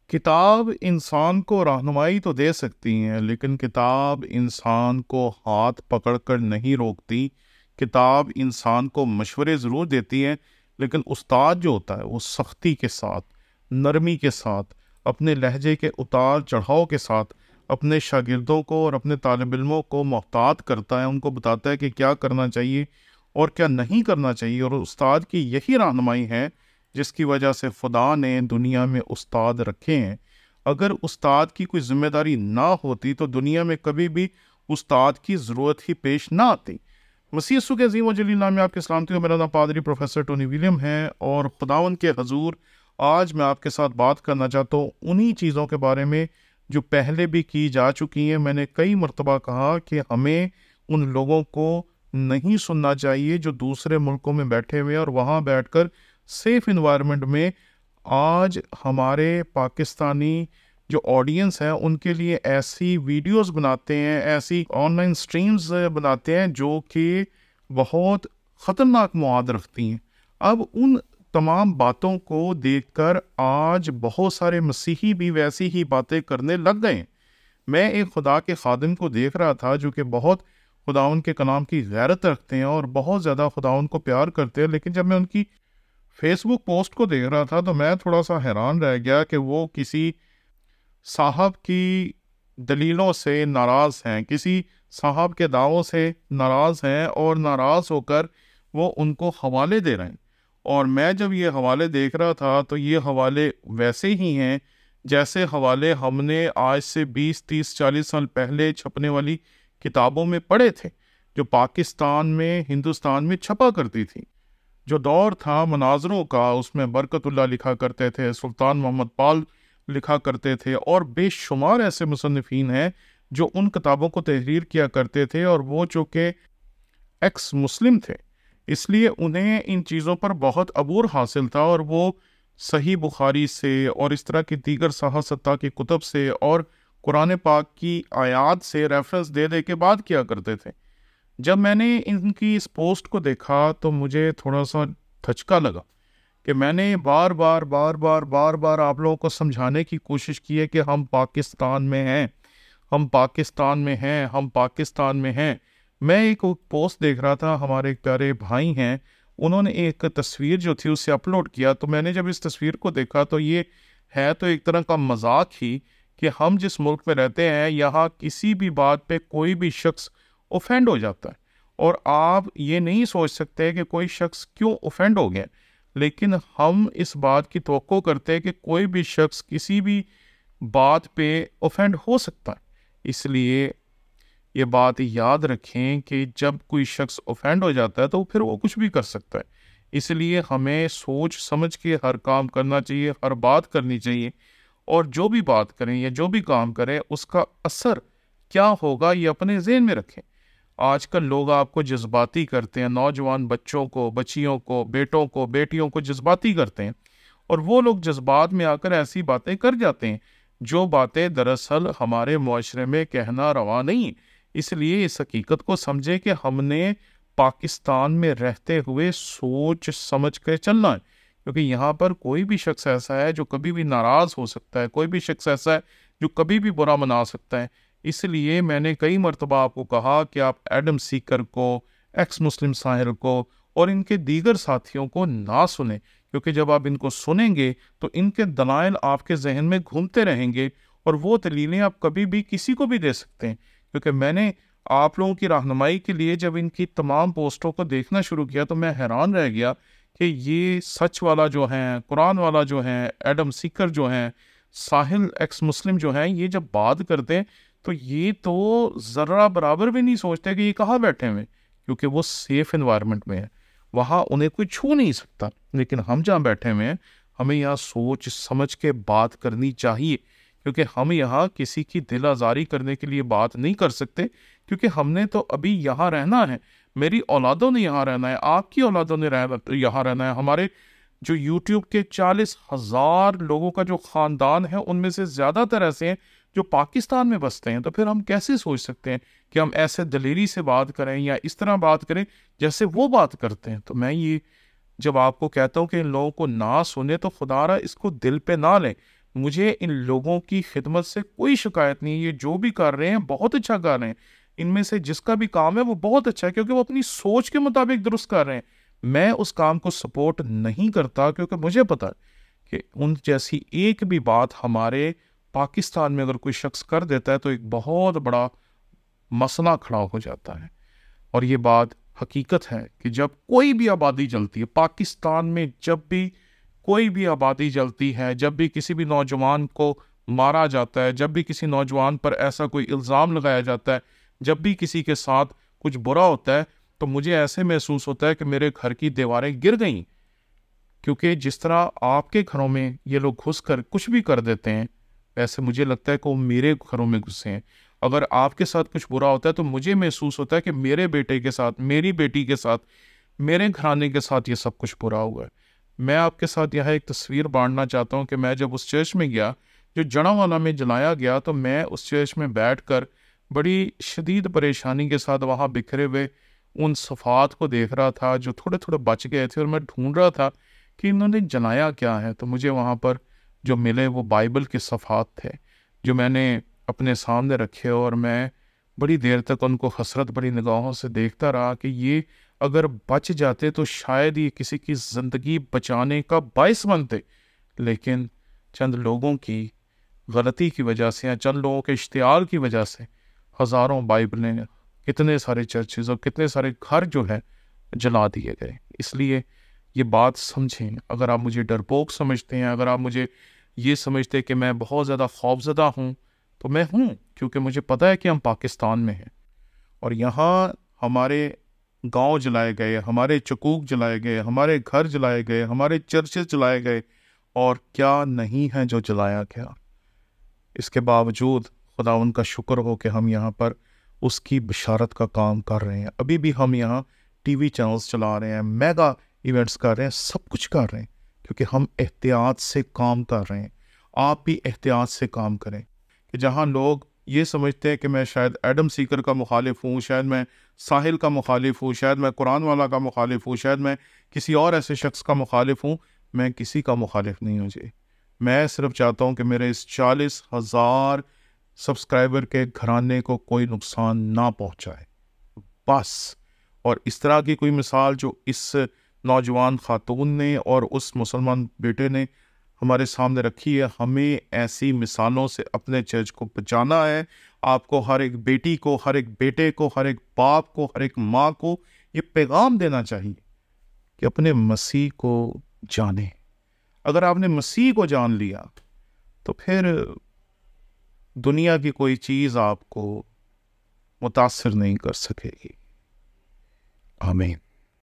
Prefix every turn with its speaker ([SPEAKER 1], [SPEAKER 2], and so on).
[SPEAKER 1] کتاب انسان کو رہنمائی تو دے سکتی ہیں، لیکن کتاب انسان کو ہاتھ پکڑ کر نہیں روکتی۔ کتاب انسان کو مشورے ضرور دیتی ہے، لیکن استاد جو ہوتا ہے وہ سختی کے ساتھ، نرمی کے ساتھ، اپنے لہجے کے اتار چڑھاؤ کے ساتھ اپنے شاگردوں کو اور اپنے طالب علموں کو محتاط کرتا ہے، ان کو بتاتا ہے کہ کیا کرنا چاہیے اور کیا نہیں کرنا چاہیے۔ اور استاد کی یہی رہنمائی ہے جس کی وجہ سے خدا نے دنیا میں استاد رکھے ہیں۔ اگر استاد کی کوئی ذمہ داری نہ ہوتی تو دنیا میں کبھی بھی استاد کی ضرورت ہی پیش نہ آتی۔ مسیح یسوع کے عظیم و جلیل نام میں آپ کے سلامتی ہو۔ میرا نام پادری پروفیسر ٹونی ولیم ہے، اور خداوند کے حضور آج میں آپ کے ساتھ بات کرنا چاہتا ہوں انہی چیزوں کے بارے میں جو پہلے بھی کی جا چکی ہیں۔ میں نے کئی مرتبہ کہا کہ ہمیں ان لوگوں کو نہیں سننا چاہیے جو دوسرے ملکوں میں بیٹھے ہوئے اور وہاں بیٹھ کر سیف انوائرمنٹ میں آج ہمارے پاکستانی جو آڈینس ہے ان کے لیے ایسی ویڈیوز بناتے ہیں، ایسی آن لائن سٹریمز بناتے ہیں جو کہ بہت خطرناک مواد رکھتی ہیں۔ اب ان تمام باتوں کو دیکھ کر آج بہت سارے مسیحی بھی ویسی ہی باتیں کرنے لگ گئے ہیں۔ میں ایک خدا کے خادم کو دیکھ رہا تھا جو کہ بہت خداوند کے کلام کی غیرت رکھتے ہیں اور بہت زیادہ خداوند کو پیار کرتے ہیں، لیکن جب میں ان کی فیس بک پوسٹ کو دیکھ رہا تھا تو میں تھوڑا سا حیران رہ گیا کہ وہ کسی صاحب کی دلیلوں سے ناراض ہیں، کسی صاحب کے دعووں سے ناراض ہیں، اور ناراض ہو کر وہ ان کو حوالے دے رہے ہیں۔ اور میں جب یہ حوالے دیکھ رہا تھا تو یہ حوالے ویسے ہی ہیں جیسے حوالے ہم نے آج سے 20 30 40 سال پہلے چھپنے والی کتابوں میں پڑھے تھے، جو پاکستان میں، ہندوستان میں چھپا کرتی تھی۔ جو دور تھا مناظروں کا، اس میں برکت اللہ لکھا کرتے تھے، سلطان محمد پال لکھا کرتے تھے، اور بے شمار ایسے مصنفین ہیں جو ان کتابوں کو تحریر کیا کرتے تھے، اور وہ چونکہ ایکس مسلم تھے اس لیے انہیں ان چیزوں پر بہت عبور حاصل تھا، اور وہ صحیح بخاری سے اور اس طرح کی دیگر صحاح ستہ کی کتب سے اور قرآن پاک کی آیات سے ریفرنس دے دے کے بات کیا کرتے تھے۔ جب میں نے ان کی اس پوسٹ کو دیکھا تو مجھے تھوڑا سا دھچکا لگا کہ میں نے بار بار آپ لوگوں کو سمجھانے کی کوشش کی ہے کہ ہم پاکستان میں ہیں، ہم پاکستان میں ہیں، ہم پاکستان میں ہیں۔ میں ایک پوسٹ دیکھ رہا تھا، ہمارے ایک پیارے بھائی ہیں، انہوں نے ایک تصویر جو تھی اسے اپلوڈ کیا، تو میں نے جب اس تصویر کو دیکھا تو یہ ہے تو ایک طرح کا مذاق ہی کہ ہم جس ملک میں رہتے ہیں یہاں کسی بھی بات پہ کوئی بھی شخص اوفینڈ ہو جاتا ہے، اور آپ یہ نہیں سوچ سکتے کہ کوئی شخص کیوں اوفینڈ ہو گیا، لیکن ہم اس بات کی توقع کرتے ہیں کہ کوئی بھی شخص کسی بھی بات پہ اوفینڈ ہو سکتا ہے۔ اس لیے یہ بات یاد رکھیں کہ جب کوئی شخص اوفینڈ ہو جاتا ہے تو پھر وہ کچھ بھی کر سکتا ہے۔ اس لیے ہمیں سوچ سمجھ کے ہر کام کرنا چاہیے، ہر بات کرنی چاہیے، اور جو بھی بات کریں یا جو بھی کام کریں اس کا اثر کیا ہوگا یہ اپنے ذہن میں رکھیں۔ آج کل لوگ آپ کو جذباتی کرتے ہیں، نوجوان بچوں کو، بچیوں کو، بیٹوں کو، بیٹیوں کو جذباتی کرتے ہیں، اور وہ لوگ جذبات میں آ کر ایسی باتیں کر جاتے ہیں جو باتیں دراصل ہمارے معاشرے میں کہنا روا نہیں۔ اس لیے اس حقیقت کو سمجھے کہ ہم نے پاکستان میں رہتے ہوئے سوچ سمجھ کے چلنا ہے، کیونکہ یہاں پر کوئی بھی شخص ایسا ہے جو کبھی بھی ناراض ہو سکتا ہے، کوئی بھی شخص ایسا ہے جو کبھی بھی برا منا سکتا ہے۔ اس لیے میں نے کئی مرتبہ آپ کو کہا کہ آپ ایڈم سیکر کو، ایکس مسلم ساحر کو اور ان کے دیگر ساتھیوں کو نہ سنیں، کیونکہ جب آپ ان کو سنیں گے تو ان کے دلائل آپ کے ذہن میں گھومتے رہیں گے، اور وہ دلیلیں آپ کبھی بھی کسی کو بھی دے سکتے ہیں۔ کیونکہ میں نے آپ لوگوں کی رہنمائی کے لیے جب ان کی تمام پوسٹوں کو دیکھنا شروع کیا تو میں حیران رہ گیا کہ یہ سچ والا جو ہیں، قرآن والا جو ہیں، ایڈم سیکر جو ہیں، ساحل ایکس مسلم جو ہیں، یہ جب بات کرتے ہیں تو یہ تو ذرہ برابر بھی نہیں سوچتے کہ یہ کہاں بیٹھے ہوئے، کیونکہ وہ سیف انوائرمنٹ میں ہے، وہاں انہیں کوئی چھو نہیں سکتا۔ لیکن ہم جہاں بیٹھے ہوئے ہیں ہمیں یہاں سوچ سمجھ کے بات کرنی چاہیے، کیونکہ ہم یہاں کسی کی دل آزاری کرنے کے لیے بات نہیں کر سکتے، کیونکہ ہم نے تو ابھی یہاں رہنا ہے، میری اولادوں نے یہاں رہنا ہے، آپ کی اولادوں نے یہاں رہنا ہے۔ ہمارے جو یوٹیوب کے 40,000 لوگوں کا جو خاندان ہے ان میں سے زیادہ تر ایسے ہیں جو پاکستان میں بستے ہیں، تو پھر ہم کیسے سوچ سکتے ہیں کہ ہم ایسے دلیری سے بات کریں یا اس طرح بات کریں جیسے وہ بات کرتے ہیں۔ تو میں یہ جب آپ کو کہتا ہوں کہ ان لوگوں کو نہ سنیں تو خدا را اس کو دل پہ نہ لیں، مجھے ان لوگوں کی خدمت سے کوئی شکایت نہیں. یہ جو بھی کر رہے ہیں بہت اچھا کر رہے ہیں. ان میں سے جس کا بھی کام ہے وہ بہت اچھا ہے کیونکہ وہ اپنی سوچ کے مطابق درست کر رہے ہیں. میں اس کام کو سپورٹ نہیں کرتا کیونکہ مجھے پتا ہے کہ ان جیسی ایک بھی بات ہمارے پاکستان میں اگر کوئی شخص کر دیتا ہے تو ایک بہت بڑا مسئلہ کھڑا ہو جاتا ہے. اور یہ بات حقیقت ہے کہ جب کوئی بھی آبادی جلتی ہے پاکستان میں، جب بھی کوئی بھی آبادی جلتی ہے، جب بھی کسی بھی نوجوان کو مارا جاتا ہے، جب بھی کسی نوجوان پر ایسا کوئی الزام لگایا جاتا ہے، جب بھی کسی کے ساتھ کچھ برا ہوتا ہے، تو مجھے ایسے محسوس ہوتا ہے کہ میرے گھر کی دیواریں گر گئیں. کیونکہ جس طرح آپ کے گھروں میں یہ لوگ گھس کر کچھ بھی کر دیتے ہیں، ویسے مجھے لگتا ہے کہ وہ میرے گھروں میں گھسے ہیں. اگر آپ کے ساتھ کچھ برا ہوتا ہے تو مجھے محسوس ہوتا ہے کہ میرے بیٹے کے ساتھ، میری بیٹی کے ساتھ، میرے گھرانے کے ساتھ یہ سب کچھ برا ہوا ہے. میں آپ کے ساتھ یہاں ایک تصویر بانٹنا چاہتا ہوں کہ میں جب اس چرچ میں گیا جو جڑاوالا میں جلایا گیا، تو میں اس چرچ میں بیٹھ کر بڑی شدید پریشانی کے ساتھ وہاں بکھرے ہوئے ان صفحات کو دیکھ رہا تھا جو تھوڑے تھوڑے بچ گئے تھے، اور میں ڈھونڈ رہا تھا کہ انہوں نے جلایا کیا ہے. تو مجھے وہاں پر جو ملے وہ بائبل کے صفحات تھے جو میں نے اپنے سامنے رکھے، اور میں بڑی دیر تک ان کو حسرت بڑی نگاہوں سے دیکھتا رہا کہ یہ اگر بچ جاتے تو شاید یہ کسی کی زندگی بچانے کا باعث بنتے. لیکن چند لوگوں کی غلطی کی وجہ سے یا چند لوگوں کے اشتعال کی وجہ سے ہزاروں بائبلیں، کتنے سارے چرچز اور کتنے سارے گھر جو ہے جلا دیے گئے. اس لیے یہ بات سمجھیں. اگر آپ مجھے ڈرپوک سمجھتے ہیں، اگر آپ مجھے یہ سمجھتے کہ میں بہت زیادہ خوفزدہ ہوں، تو میں ہوں، کیونکہ مجھے پتہ ہے کہ ہم پاکستان میں ہیں اور یہاں ہمارے گاؤں جلائے گئے، ہمارے چکوک جلائے گئے، ہمارے گھر جلائے گئے، ہمارے چرچز جلائے گئے، اور کیا نہیں ہے جو جلایا گیا. اس کے باوجود خداوند کا شکر ہو کہ ہم یہاں پر اس کی بشارت کا کام کر رہے ہیں. ابھی بھی ہم یہاں ٹی وی چینلز چلا رہے ہیں، میگا ایونٹس کر رہے ہیں، سب کچھ کر رہے ہیں کیونکہ ہم احتیاط سے کام کر رہے ہیں. آپ بھی احتیاط سے کام کریں. کہ جہاں لوگ یہ سمجھتے ہیں کہ میں شاید ایڈم سیکر کا مخالف ہوں، شاید میں ساحل کا مخالف ہوں، شاید میں قرآن والا کا مخالف ہوں، شاید میں کسی اور ایسے شخص کا مخالف ہوں، میں کسی کا مخالف نہیں ہوں. جی میں صرف چاہتا ہوں کہ میرے اس 40,000 سبسکرائبر کے گھرانے کو کوئی نقصان نہ پہنچائے بس. اور اس طرح کی کوئی مثال جو اس نوجوان خاتون نے اور اس مسلمان بیٹے نے ہمارے سامنے رکھی ہے، ہمیں ایسی مثالوں سے اپنے چرچ کو بچانا ہے. آپ کو، ہر ایک بیٹی کو، ہر ایک بیٹے کو، ہر ایک باپ کو، ہر ایک ماں کو یہ پیغام دینا چاہیے کہ اپنے مسیح کو جانیں. اگر آپ نے مسیح کو جان لیا تو پھر دنیا کی کوئی چیز آپ کو متاثر نہیں کر سکے گی. آمین.